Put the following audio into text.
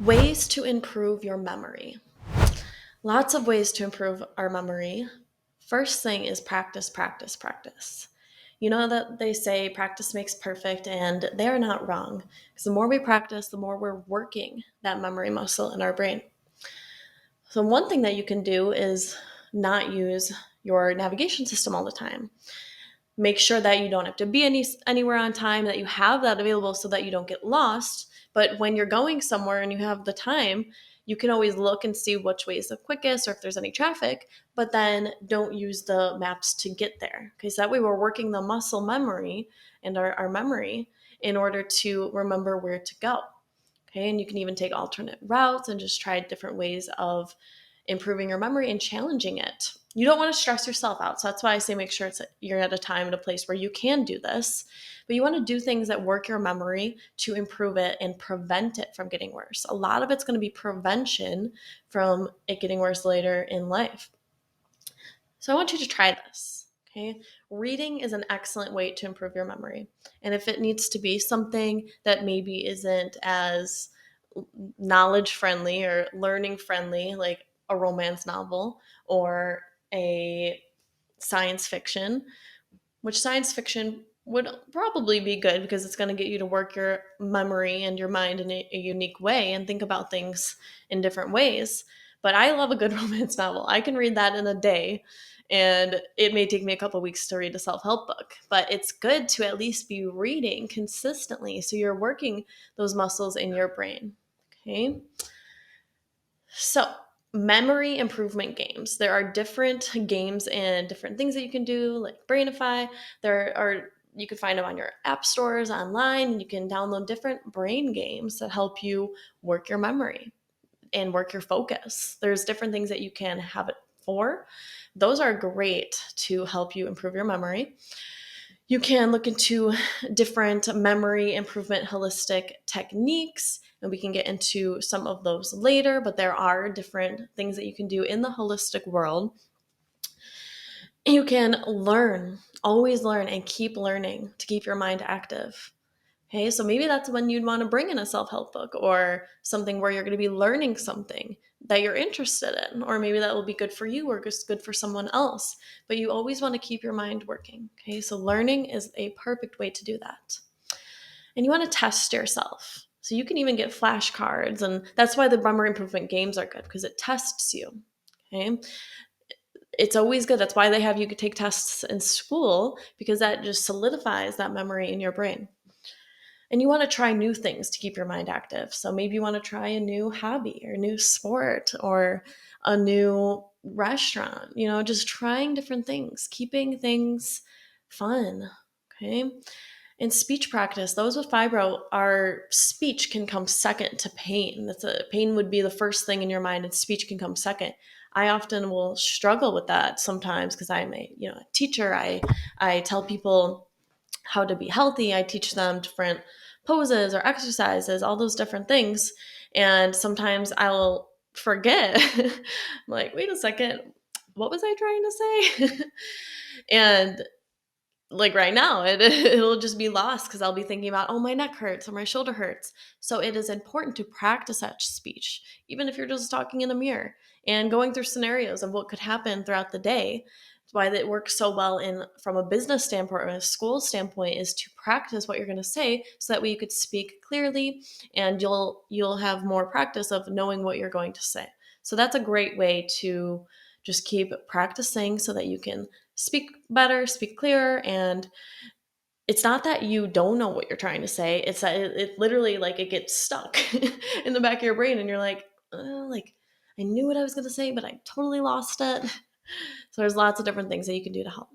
Ways to improve your memory. Lots of ways to improve our memory. First thing is practice, practice, practice. You know that they say practice makes perfect, and they are not wrong. Because the more we practice, the more we're working that memory muscle in our brain. So, one thing that you can do is not use your navigation system all the time. Make sure that you don't have to be anywhere on time, that you have that available so that you don't get lost. But when you're going somewhere and you have the time, you can always look and see which way is the quickest or if there's any traffic, but then don't use the maps to get there. Because that way we're working the muscle memory and our memory in order to remember where to go. Okay, and you can even take alternate routes and just try different ways of improving your memory and challenging it. You don't want to stress yourself out. So that's why I say make sure you're at a time and a place where you can do this. But you want to do things that work your memory to improve it and prevent it from getting worse. A lot of it's going to be prevention from it getting worse later in life. So I want you to try this. Okay. Reading is an excellent way to improve your memory. And if it needs to be something that maybe isn't as knowledge friendly or learning friendly, like a romance novel or a science fiction, which science fiction would probably be good because it's going to get you to work your memory and your mind in a unique way and think about things in different ways. But I love a good romance novel. I can read that in a day, and it may take me a couple weeks to read a self-help book, but it's good to at least be reading consistently so you're working those muscles in your brain. Okay. So, memory improvement games. There are different games and different things that you can do, like Brainify. You can find them on your app stores online. You can download different brain games that help you work your memory and work your focus. There's different things that you can have it for. Those are great to help you improve your memory. You can look into different memory improvement holistic techniques, and we can get into some of those later, but there are different things that you can do in the holistic world. You can learn, always learn, and keep learning to keep your mind active. Okay, so maybe that's when you'd want to bring in a self help book or something where you're going to be learning something that you're interested in, or maybe that will be good for you or just good for someone else. But you always want to keep your mind working. Okay, so learning is a perfect way to do that. And you want to test yourself. So you can even get flashcards, and that's why the memory improvement games are good because it tests you. Okay, it's always good. That's why they have you take tests in school because that just solidifies that memory in your brain. And you want to try new things to keep your mind active. So maybe you want to try a new hobby or a new sport or a new restaurant, just trying different things, keeping things fun. Okay. In speech practice, those with fibro, our speech can come second to pain. Pain would be the first thing in your mind, and speech can come second. I often will struggle with that sometimes because I'm a teacher. I tell people how to be healthy. I teach them different poses or exercises, all those different things. And sometimes I'll forget. I'm like, wait a second, what was I trying to say? And like right now, it'll just be lost because I'll be thinking about, oh, my neck hurts or my shoulder hurts. So it is important to practice that speech, even if you're just talking in a mirror and going through scenarios of what could happen throughout the day. It's why it works so well in from a business standpoint or a school standpoint is to practice what you're going to say so that way you could speak clearly and you'll have more practice of knowing what you're going to say. So that's a great way to just keep practicing so that you can speak better, speak clearer, and it's not that you don't know what you're trying to say. It's that it literally like it gets stuck in the back of your brain, and you're like, like I knew what I was going to say, but I totally lost it. So there's lots of different things that you can do to help.